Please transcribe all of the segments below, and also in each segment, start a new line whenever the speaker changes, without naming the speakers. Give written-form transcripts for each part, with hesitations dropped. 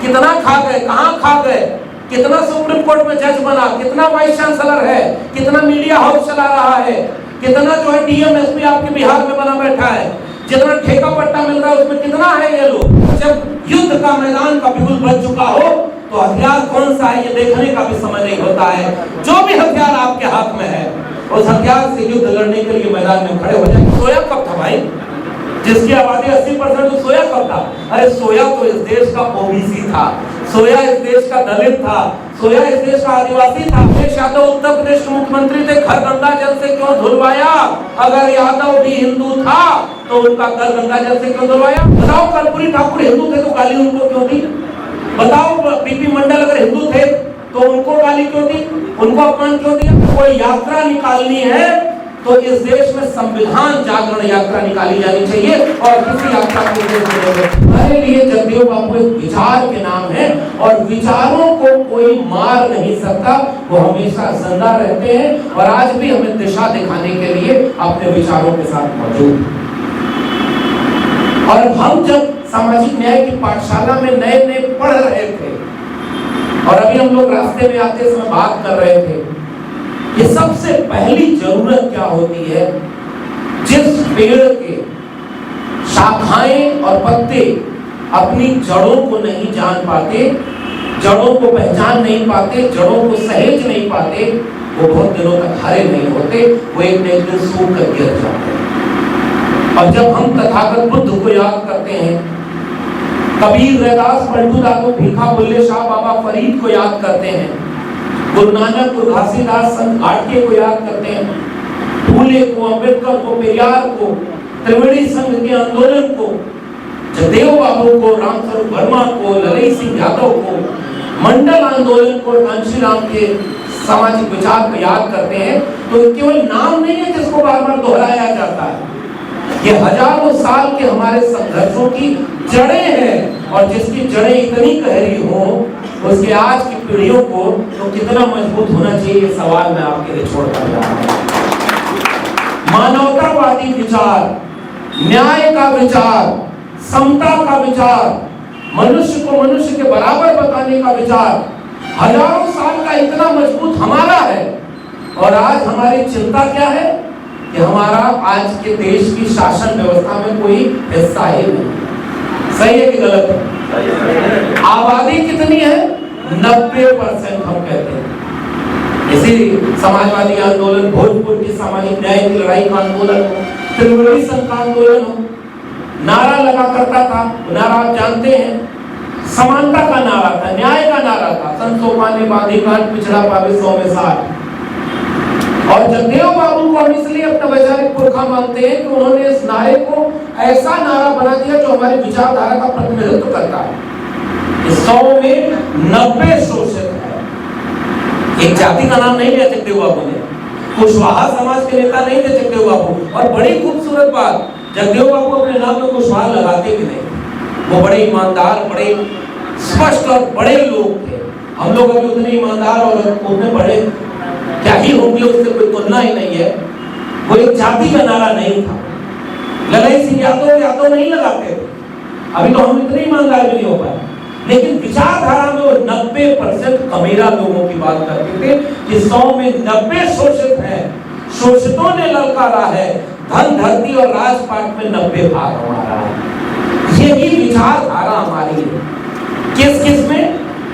कितना खा गए, कहां खा गए, कितना सुप्रीम कोर्ट में जज बना, कितना वाइस चांसलर है, कितना मीडिया हाउस चला रहा है, कितना जो है डीएम एसपी आपके बिहार में बना बैठा है, जितना ठेका पट्टा मिल रहा है उसमें कितना है ये लोग। जब युद्ध का मैदान का बिगुल बज चुका हो तो हथियार कौन सा है ये देखने का भी समय नहीं होता है। जो भी हथियार आपके हाथ में है उस हथियार से युद्ध लड़ने के लिए मैदान में खड़े हो जाए। सोया कब था भाई, जिसकी आबादी 80% तो सोया कब था? अरे सोया तो इस देश का ओबीसी था, सोया इस देश का दलित था, सोया इस देश का आदिवासी था। अखिलेश यादव उत्तर प्रदेश के मुख्यमंत्री थे, घर गंगा जल से क्यों धुलवाया? अगर यादव भी हिंदू था तो उनका घर गंगा जल से क्यों धुलवाया? बताओ, कर्पूरी ठाकुर हिंदू थे तो गाली उनको क्यों दी? बताओ, बीपी मंडल अगर हिंदू थे तो उनको गाली क्यों दी, उनको अपमान क्यों दिया? कोई यात्रा निकालनी है तो इस देश में संविधान जागरण यात्रा निकाली जानी चाहिए और किसी यात्रा को हमारे लिए जगदेव बापू एक विचार के नाम है और विचारों को कोई मार नहीं सकता, वो हमेशा जिंदा रहते हैं और आज भी हमें दिशा दिखाने के लिए अपने विचारों के साथ मौजूद हैं। और हम जब सामाजिक न्याय की पाठशाला में नए नए पढ़ रहे थे और अभी हम लोग रास्ते में आते समय बात कर रहे थे, ये सबसे पहली जरूरत क्या होती है? जिस पेड़ के शाखाएं और पत्ते अपनी जड़ों को नहीं जान पाते, जड़ों को पहचान नहीं पाते, जड़ों को सहेज नहीं पाते, वो बहुत दिनों तक हरे नहीं होते, वो एक न एक दिन सूख कर गिर जाते हैं। और जब हम तथागत बुद्ध को याद करते हैं, कबीर, रैदास, पलटू दादू, भीखा, बुल्ले शाह, बाबा फरीद को याद करते हैं, गुरु नानक को, घासीदास, संत घाटगे को याद करते हैं, फूले को, अम्बेडकर को, पेरियार को, त्रिवेणी संघ के आंदोलन को, जगदेव बाबू को, रामस्वरूप वर्मा को, ललई सिंह यादव को, मंडल आंदोलन को, कांशीराम के सामाजिक विचार को याद करते हैं, तो केवल नाम नहीं है जिसको बार बार दोहराया जाता है। ये हजारों साल के हमारे संघर्षों की जड़ें हैं और जिसकी जड़ें इतनी गहरी हों उसके आज की पीढ़ियों को तो कितना मजबूत होना चाहिए, ये सवाल मैं आपके लिए छोड़कर जा रहा हूं। मानवतावादी विचार, न्याय का विचार, समता का विचार, मनुष्य को मनुष्य के बराबर बताने का विचार हजारों साल का इतना मजबूत हमारा है और आज हमारी चिंता क्या है कि हमारा आज के देश की शासन व्यवस्था में कोई हिस्सा ही नहीं। सही है कि गलत है? आबादी कितनी है? 90% हम कहते हैं। इसी समाजवादी आंदोलन, भोजपुर की सामाजिक न्याय की लड़ाई का आंदोलन हो, त्रिवेणी संघ का आंदोलन हो, नारा लगा करता था, नारा आप जानते हैं, समानता का नारा था, न्याय का नारा था, संसोपाने बाधिकांड पिछड़ा पावे 100 में 60। और जगदेव बाबू को हम इसलिए अपना वैचारिक पुरखा मानते हैं कि उन्होंने इस नारे को ऐसा नारा बना दिया जो हमारी विचारधारा का प्रतिनिधित्व करता है। इस 100 में 90 शोषित है। एक जाति का नाम नहीं लिया जगदेव बाबू ने, कुशवाहा समाज के नेता नहीं थे जगदेव बाबू। और बड़ी खूबसूरत बात, जगदेव बाबू अपने नाम में कुशवाहा लगाते भी नहीं। वो बड़े ईमानदार, बड़े स्पष्ट और बड़े लोग थे। हम लोग अभी उतने ईमानदार और उतने बड़े क्या ही होंगे, उससे कोई तुलना ही नहीं है। वो एक जाति का नारा नहीं था। ललई सिंह यादव नहीं लगाते थे, अभी तो हम इतने ईमानदार भी नहीं हो पाए, लेकिन विचारधारा में वो 90% कमेरा लोगों की बात करते थे कि 100 में 90 शोषित हैं, शोषितों ने ललकारा है, धन धरती और राजपाट में 90 भाग हमारा है। यही विचारधारा हमारी है। किस किस में?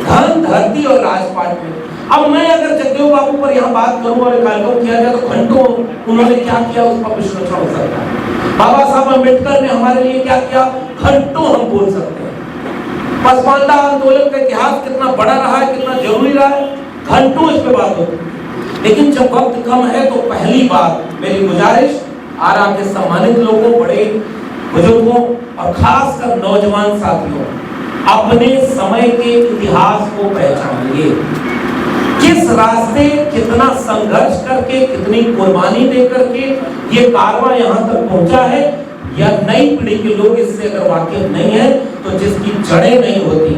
धन धरती और राजपाट में। अब मैं अगर जगदेव बाबू पर यहाँ बात करूं और कार्यक्रम किया जाए तो घंटों उन्होंने क्या किया उस पर विश्लेषण हो सकता है। बाबा साहब अम्बेडकर ने हमारे लिए क्या किया, घंटों हम बोल सकते हैं। पसमानदा आंदोलन का इतिहास कितना बड़ा रहा है, कितना जरूरी रहा है, घंटों इस पे बात होती है। लेकिन जब वक्त कम है तो पहली बात मेरी गुजारिश आरा के सम्मानित लोगों, बड़े बुजुर्गों और खासकर नौजवान साथियों, अपने समय के इतिहास को पहचानिए। किस रास्ते कितना संघर्ष करके, कितनी कुर्बानी दे करके ये कारवां यहाँ तक पहुंचा है, या नई पीढ़ी के लोग इससे अगर वाकिफ नहीं है तो जिसकी जड़ें नहीं होती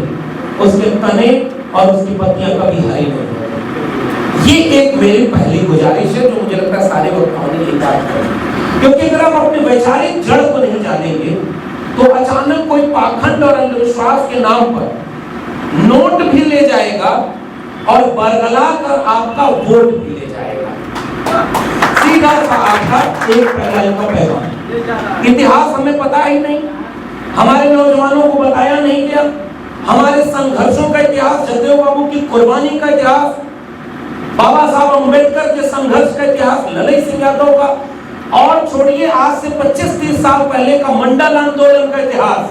उसके तने और उसकी पत्तियां कभी हरी नहीं होती। ये एक मेरी पहली गुजारिश है जो मुझे लगता है सारे वक्ताओं ने ये बात करी, क्योंकि अगर हम अपने वैचारिक जड़ को नहीं जानेंगे तो अचानक कोई पाखंड और अंधविश्वास के नाम पर जाएगा और बरगला कर आपका वोट भी ले जाएगा। सीधा सा आपका एक पैगाम। इतिहास हमें पता ही नहीं, हमारे नौजवानों को बताया नहीं गया, हमारे संघर्षों का इतिहास, जगदेव बाबू की कुर्बानी का इतिहास, बाबा साहब अम्बेडकर के संघर्ष का इतिहास, ललित सिंह यादव का, और छोड़िए आज से 25-30 साल पहले का मंडल आंदोलन का इतिहास,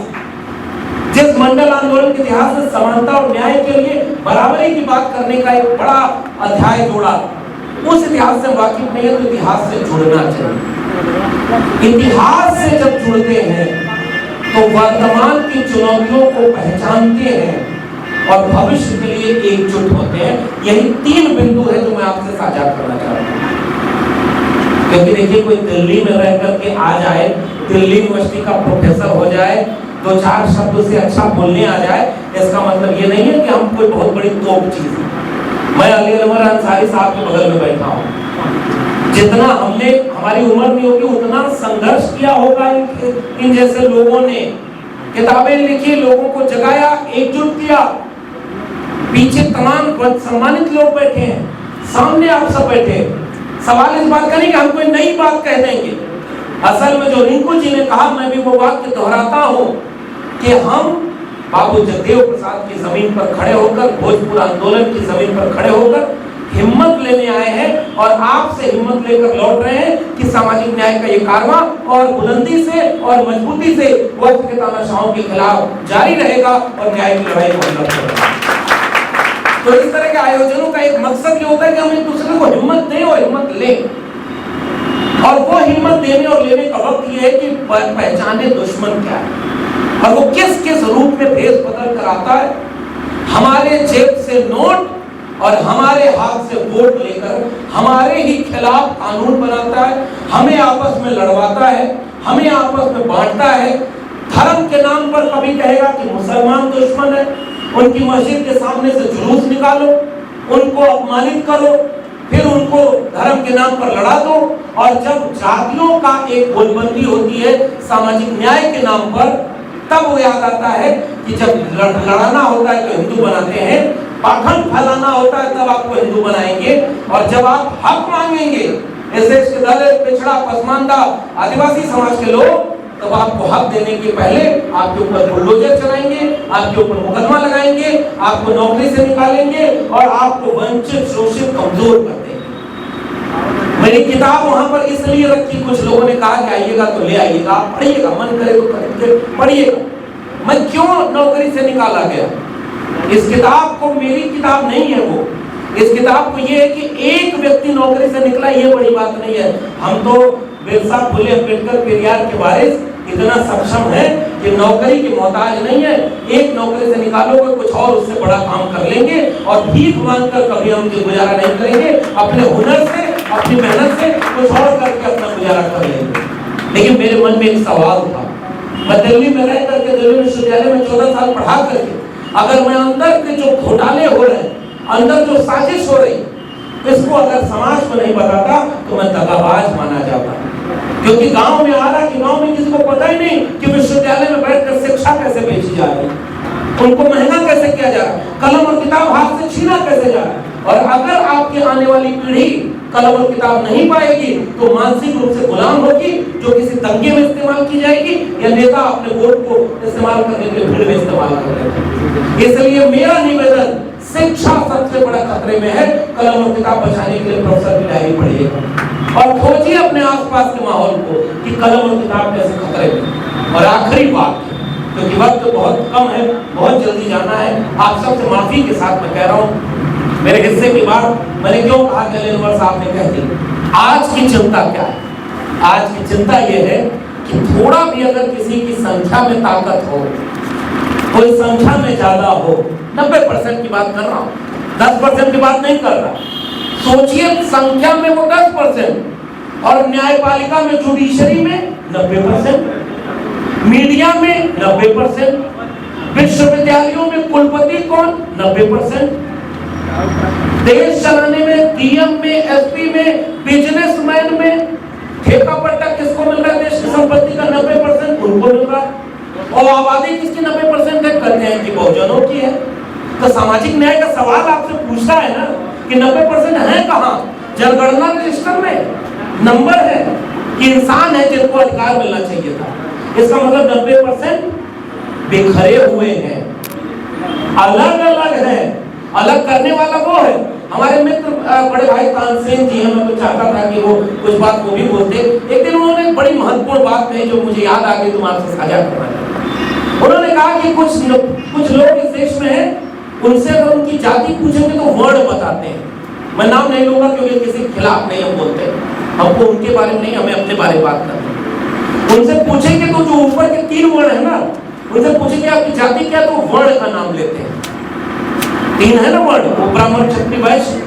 जिस मंडल आंदोलन के इतिहास में समानता और न्याय के लिए बराबरी की बात करने का एक बड़ा अध्याय जोड़ा, उस इतिहास से वाकिफ नहीं है तो इतिहास से जुड़ना चाहिए। इतिहास से जब जुड़ते हैं तो वर्तमान की चुनौतियों को पहचानते हैं और भविष्य के लिए एकजुट होते हैं। यही 3 बिंदु है जो मैं आपसे साझा करना चाहता हूँ। क्योंकि देखिए, कोई दिल्ली में रह करके आ जाए, दिल्ली यूनिवर्सिटी का प्रोफेसर हो जाए, 2-4 शब्द से अच्छा बोलने आ जाए, इसका मतलब ये नहीं है कि हम कोई बहुत बड़ी तोप चीज है। मैं अली अनवर अंसारी साहब के बगल में बैठा हूँ, जितना हमने, हमारी उम्र नहीं होगी उतना संघर्ष किया होगा इन जैसे लोगों ने, किताबें लिखी, लोगों को जगाया, एकजुट किया, पीछे तमाम सम्मानित लोग बैठे हैं, सामने आप सब बैठे। सवाल इस बात का नहीं कि हम कोई नई बात कह देंगे। असल में जो रिंकू जी ने कहा, मैं भी वो बात दोहराता हूँ कि हम बाबू जगदेव प्रसाद की जमीन पर खड़े होकर, भोजपुर आंदोलन की जमीन पर खड़े होकर हिम्मत लेने आए हैं और आपसे हिम्मत लेकर लौट रहे हैं कि सामाजिक न्याय का ये कारवां और बुलंदी से और मजबूती से वक्त के तानाशाहों के खिलाफ जारी रहेगा और न्याय की लड़ाई को हम लड़ेंगे। तो इस तरह के आयोजनों का एक मकसद ये होता है कि हम एक दूसरे को हिम्मत दें और हिम्मत लें, और वो हिम्मत देने और लेने का वक्त ये है कि पहचाने दुश्मन क्या है और वो किस किस रूप में भेष बदल कर आता है। हमारे जेब से नोट और हमारे हाथ से वोट लेकर हमारे ही खिलाफ कानून बनाता है, हमें आपस में लड़वाता है, हमें आपस में बांटता है। धर्म के नाम पर कभी कहेगा कि मुसलमान दुश्मन है, उनकी मस्जिद के सामने से जुलूस निकालो, उनको अपमानित करो, फिर उनको धर्म के नाम पर लड़ा दो। और जब जातियों का एक गोलबंदी होती है सामाजिक न्याय के नाम पर, तब वो याद आता है कि जब लड़ाना होता है तो हिंदू बनाते हैं, पाखंड फैलाना होता है तब आपको हिंदू बनाएंगे, और जब आप हक मांगेंगे, ऐसे दलित, पिछड़ा, पसमानदा, आदिवासी समाज के लोग, तब आपको हक देने के पहले आपके ऊपर बुलडोजर चलाएंगे, आपके ऊपर मुकदमा लगाएंगे, आपको नौकरी से निकालेंगे और आपको वंचित, शोषित, कमजोर कर देंगे। मेरी किताब वहां पर इसलिए रखी, कुछ लोगों ने कहा कि आइएगा तो ले आइएगा, आप पढ़िएगा, मन करे तो पढ़िएगा। मैं क्यों नौकरी से निकाला गया, इस किताब को, मेरी किताब नहीं है वो, इस किताब को ये है कि एक व्यक्ति नौकरी से निकला, ये बड़ी बात नहीं है। हम तो बिरसा, फुले, अम्बेडकर, पेरियार के वारिस इतना सक्षम है कि नौकरी की मोहताज नहीं है। एक नौकरी से निकालोगे, कुछ और उससे बड़ा काम कर लेंगे और भीख मांगकर कभी हम गुजारा नहीं करेंगे। अपने हुनर से, अपनी मेहनत से कुछ और करके अपना गुजारा कर लेंगे। लेकिन मेरे मन में एक सवाल था, मैं दिल्ली में रह करके, दिल्ली विश्वविद्यालय में 14 साल पढ़ा करके, अगर मैं अंदर के जो घोटाले हो रहे हैं, अंदर जो साजिश हो रही, इसको अगर समाज को नहीं बताता तो मैं दगाबाज माना जाता। क्योंकि गांव में आ रहा कि गांव में किसी को पता ही नहीं कि विश्वविद्यालय में बैठकर शिक्षा कैसे बेची जा रही है, उनको महंगा कैसे किया जा रहा है, कलम और किताब हाथ से छीना कैसे जा रहा है। और अगर आपकी आने वाली पीढ़ी कलम और किताब नहीं पाएगी तो मानसिक रूप से गुलाम होगी, जो किसी दंगे में इस्तेमाल की जाएगी या नेता अपने वोट को इस्तेमाल करने के लिए भीड़ में इस्तेमाल करेगा। इसलिए मेरा निवेदन, शिक्षा सबसे बड़ा खतरे में है, कलम और किताब बचाने के लिए प्रोफेसर की डायरी पढ़िएगा और खोजिए अपने आसपास के माहौल को कि कलम और किताब कैसे खतरे में। और आखिरी बात, क्योंकि वक्त बहुत कम है, बहुत जल्दी जाना है, आप सबसे माफी के साथ मैं कह रहा हूँ, मेरे हिस्से की बात मैंने क्यों कहा कि अली साहब ने कह दी। आज की चिंता क्या है? आज की चिंता यह है कि थोड़ा भी अगर किसी की संख्या में ताकत हो, कोई संख्या में ज्यादा हो, 90% की बात कर रहा हूँ, 10% की बात नहीं कर रहा। सोचिए संख्या में वो 10% और न्यायपालिका में, जुडिशरी में 90%, मीडिया में 90%, विश्वविद्यालयों में कुलपति कौन 90%, देश चलाने में, डीएम में, एसपी में, बिजनेसमैन में ठेका पट्टा किसको मिल रहा है? देश की संपत्ति का 90% उनको मिल रहा है। और आबादी किसकी 90% है? कहते हैं कि बहुजनों की है। तो सामाजिक न्याय का सवाल आपसे पूछता है ना कि 90% है कहाँ? जनगणना रजिस्टर में नंबर है कि इंसान है जिनको अधिकार मिलना चाहिए था। इसका मतलब 90% बिखरे हुए हैं, अलग अलग है। अलग करने वाला वो है हमारे मित्र बड़े भाई तानसेन जी हैं। मैं तो चाहता था कि वो कुछ बात वो भी बोलते। एक दिन उन्होंने एक बड़ी महत्वपूर्ण बात कही जो मुझे याद आ गई, तुम आपसे साझा करना चाहता। उन्होंने कहा कि कुछ लोग इस देश में हैं, उनसे अगर उनकी जाति पूछेंगे तो वर्ण बताते हैं। मैं नाम नहीं लूंगा क्योंकि किसी के खिलाफ नहीं हम बोलते, हमको उनके बारे में नहीं, हमें अपने बारे में बात करनी। उनसे पूछेंगे तो जो ऊपर के 3 वर्ण है ना, उनसे पूछेंगे आपकी जाति क्या, तो वर्ण का नाम लेते हैं। 3 है ना वर्ण, ब्राह्मण क्षत्रिय वैश्य,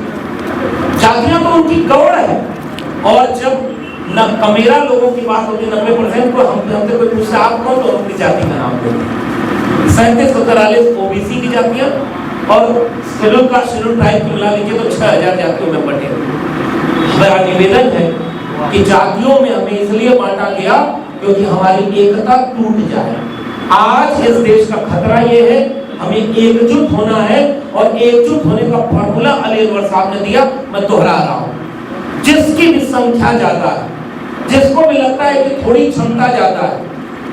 जातियां तो उनकी गौड़ है। और जब कमेरा लोगों की बात होती है 90% को, हमसे कोई पूछता आप कौन, तो अपनी जाति का नाम देते हैं। 3743 ओबीसी की जातियां और शेड्यूल कास्ट शेड्यूल ट्राइब को मिला लीजिए तो 6000 जातियों में बटे। मेरा निवेदन है कि जातियों में हमें इसलिए बांटा गया क्योंकि हमारी एकता टूट जाए। आज इस देश का खतरा ये है, हमें एकजुट होना है और एकजुट होने का फॉर्मूला अली अनवर साहब ने दिया। मैं दोहरा रहा हूं, जिसकी भी संख्या ज्यादा है, जिसको भी लगता है कि थोड़ी क्षमता ज्यादा है,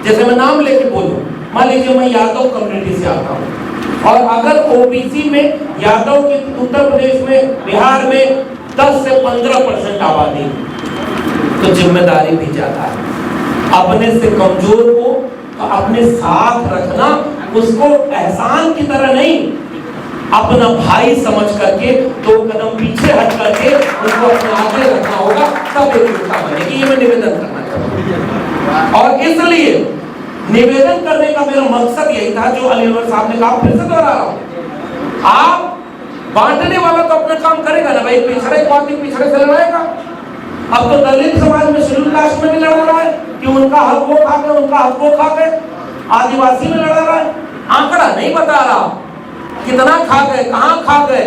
जैसे मैं नाम लेके बोलूं, मान लीजिए मैं यादव कम्युनिटी से आता हूं और अगर ओबीसी में यादव के उत्तर प्रदेश में बिहार में 10 से 15% आबादी, तो जिम्मेदारी भी ज्यादा है। अपने से कमजोर को अपने साथ रखना, उसको एहसान की तरह नहीं, अपना भाई समझ करके 2 कदम पीछे हट करके उसको अपने आगे रखना होगा, तब एकता बनेगी। ये मैं निवेदन करना चाहता हूं और इसलिए निवेदन करने का मेरा मकसद यही था जो अली अनवर साहब ने कहा, फिर से दोहरा रहा हूं। आप बांटने वाला तो अपना काम करेगा ना भाई, पिछड़े को आदमी पिछड़े से लड़ाएगा। अब तो दलित समाज में शेड्यूल कास्ट में भी लड़ रहा है कि उनका हक वो खा गए, उनका हक वो खा गए। आदिवासी में लड़ रहा है, आंकड़ा नहीं बता रहा कितना खा गए, कहां खा गए,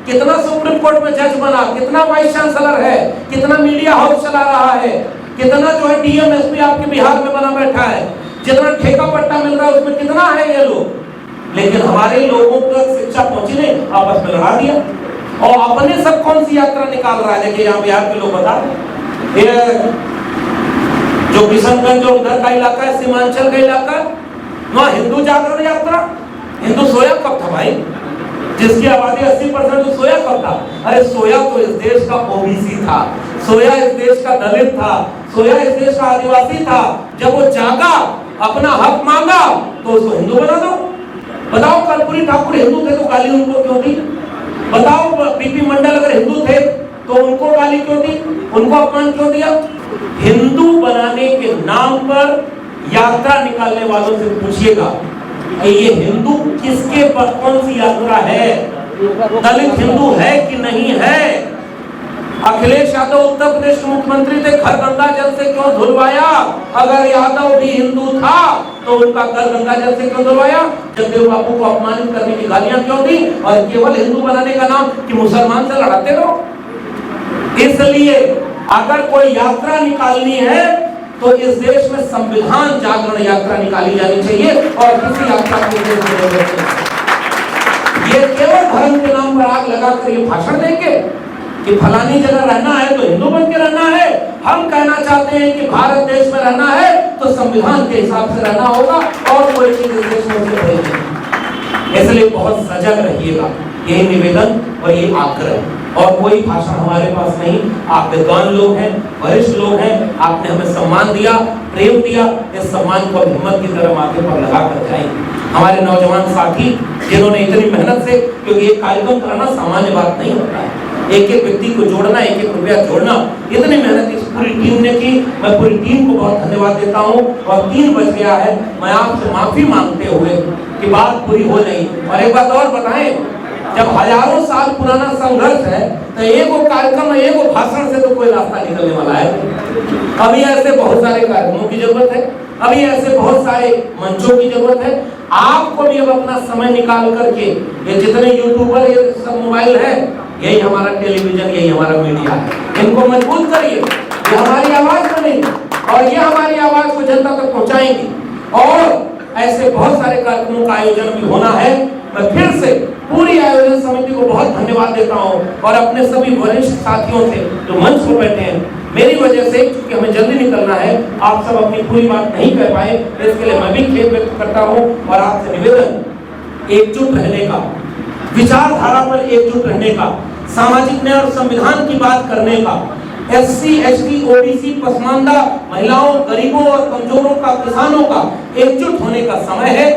कितना सुप्रीम कोर्ट में जज बना, कितना वाइस चांसलर है, कितना मीडिया हाउस चला रहा है, कितना जो है डीएम एसपी आपके बिहार में बना बैठा है, जितना ठेका पट्टा मिल रहा है उसमें कितना है ये लोग। लेकिन हमारे लोगों तक शिक्षा पहुंची नहीं, आपस में लड़ा दिया। और अपने सब कौन सी यात्रा निकाल रहा है, देखिए यहाँ बिहार के लोग बता, ये जो किशनगंज जो उधर का इलाका है, सीमांचल का इलाका, वहां हिंदू जागरण यात्रा, हिंदू सोया कब था भाई? जिसकी आबादी 80% तो सोया कब था? अरे सोया तो इस देश का ओबीसी था, सोया इस देश का दलित था, सोया इस देश का आदिवासी था। जब वो जागा, अपना हक मांगा, तो उसको हिंदू बना दो। बताओ कर्पूरी ठाकुर हिंदू थे तो गाली उनको क्यों दी? बताओ बीपी मंडल अगर हिंदू थे तो उनको गाली क्यों दी, उनको अपमान क्यों दिया? हिंदू बनाने के नाम पर यात्रा निकालने वालों से पूछिएगा कि ये हिंदू किसके पर कौन सी यात्रा है, दलित हिंदू है कि नहीं है? अखिलेश यादव उत्तर प्रदेश के मुख्यमंत्री थे, घर गंगा जल से क्यों धुलवाया? अगर यादव भी हिंदू था तो उनका घर गंगा जल से क्यों धुलवाया? जगदेव बापू को अपमानित करने की गालियां क्यों दी? और केवल हिंदू बनाने का नाम कि मुसलमान से लड़ाते रहो। इसलिए अगर कोई यात्रा निकालनी है तो इस देश में संविधान जागरण यात्रा निकाली जानी चाहिए और किसी यात्रा को ये केवल धर्म के नाम पर आग लगाकर ये भाषण देंगे कि फलानी जगह रहना है तो हिंदू बन के रहना है। हम कहना चाहते हैं कि भारत देश में रहना है तो संविधान के हिसाब से रहना होगा और कोई चीज इस देश में। इसलिए बहुत सजग रहिएगा, यही निवेदन और यही आग्रह। और कोई भाषण हमारे पास नहीं, आप विद्वान लोग हैं, वरिष्ठ लोग हैं, आपने हमें सम्मान दिया, प्रेम दिया, इस सम्मान को हिम्मत की तरह माथे पर लगा कर जाएंगे। हमारे नौजवान साथी जिन्होंने इतनी मेहनत से, क्योंकि एक कार्यक्रम कराना सामान्य बात नहीं होता है, एक एक व्यक्ति को जोड़ना, एक एक रुपया जोड़ना, इतनी मेहनत इस पूरी टीम ने की। मैं पूरी टीम को बहुत धन्यवाद देता हूँ। और 3 बज गया है, मैं आपसे माफी मांगते हुए कि बात पूरी हो नहीं। और एक बात और बताएं, जब हजारों साल पुराना संघर्ष है तो एगो कार्यक्रम, एगो भाषण से तो कोई रास्ता निकलने वाला है। अभी ऐसे बहुत सारे कार्यक्रमों की जरूरत है, अभी ऐसे बहुत सारे मंचों की जरूरत है। आपको भी अब अपना समय निकाल करके, ये जितने यूट्यूबर ये सब मोबाइल है, यही हमारा टेलीविजन, यही हमारा मीडिया है, इनको मजबूत करिए, ये हमारी आवाज बनेगी और ये हमारी आवाज को जनता तक पहुंचाएंगी। और ऐसे बहुत सारे कार्यक्रमों का आयोजन भी होना है। मैं फिर से पूरी संशोधन समिति को बहुत धन्यवाद देता हूं और अपने सभी वरिष्ठ साथियों से जो मंच पर बैठे हैं, मेरी वजह से क्योंकि हमें जल्दी निकलना है, आप सब अपनी पूरी बात नहीं कह पाए, इसके लिए मैं भी खेद व्यक्त करता हूं और आपसे निवेदन एकजुट रहने का, विचारधारा पर एकजुट रहने का, सामाजिक न्याय और संविधान की बात करने का, एससी, एसटी, ओबीसी, पसमानदा महिलाओं, गरीबों और कमजोरों का, किसानों का एकजुट होने का समय है।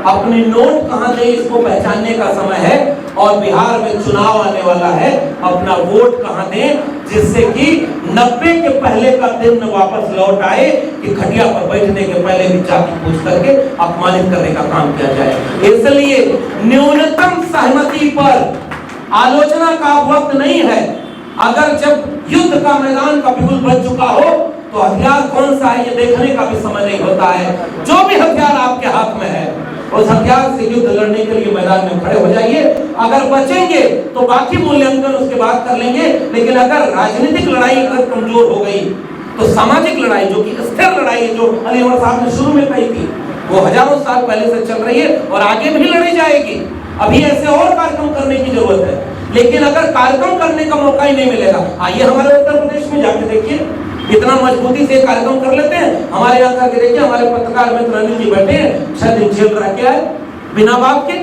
अपने नोट कहां दे इसको पहचानने का समय है और बिहार में चुनाव आने वाला है, अपना वोट कहां दें जिससे कि 90 के पहले का दिन वापस लौट आए कि खटिया पर बैठने के पहले भी जाति पूछ करके अपमानित करने का काम किया जाए। इसलिए न्यूनतम सहमति पर आलोचना का वक्त नहीं है। अगर जब युद्ध का मैदान का बिगुल बन चुका हो तो हथियार कौन सा है ये देखने का भी समय नहीं होता है। जो भी हथियार आपके हाथ में है उस हथियार से युद्ध लड़ने के लिए मैदान में खड़े हो जाइए। अगर बचेंगे तो बाकी मूल्यांकन उसके बाद कर लेंगे, लेकिन अगर राजनीतिक लड़ाई अगर कमजोर हो गई तो सामाजिक लड़ाई जो कि स्थिर लड़ाई है, जो अली अमर साहब ने शुरू में कही थी, वो हजारों साल पहले से चल रही है और आगे भी लड़ी जाएगी। अभी ऐसे और कार्यक्रम करने की जरूरत है, लेकिन अगर कार्यक्रम करने का मौका ही नहीं मिलेगा, आइए हमारे उत्तर प्रदेश में जाके देखिए, इतना मजबूती से कार्यक्रम कर लेते हैं। हमारे यहाँ करके देखिए, हमारे पत्रकार मित्र अनिल जी बैठे हैं, 6 दिन जेल रह के आए बिना बाप के।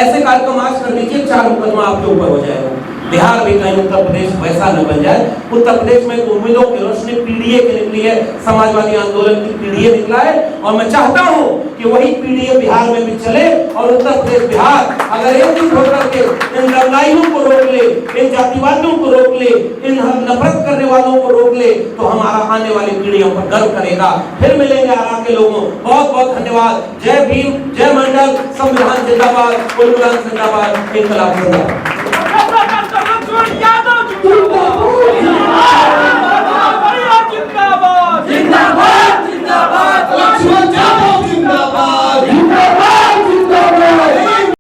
ऐसे कार्यक्रम आज कर लीजिए, 4 मुकदमा आपके ऊपर हो जाएगा। बिहार भी कहीं उत्तर प्रदेश वैसा न बन जाए। उत्तर प्रदेश में उम्मीदों की रोशनी पीडीए की निकली है, समाजवादी आंदोलन की पीडीए निकला है और मैं चाहता हूं कि वही पीडीए बिहार में भी चले और उत्तर प्रदेश बिहार अगर एकजुट होकर के इन लड़ाइयों को रोक ले, इन जातिवादियों को रोक ले, इन नफरत करने वालों को रोक ले तो हमारा आने वाली पीढ़ियों पर गर्व करेगा। फिर मिलेंगे आरा के लोगों। बहुत बहुत धन्यवाद। जय भीम, जय मंडल, संविधान जिंदाबाद, उलगुलान जिंदाबाद, इनकलाब जिंदाबाद।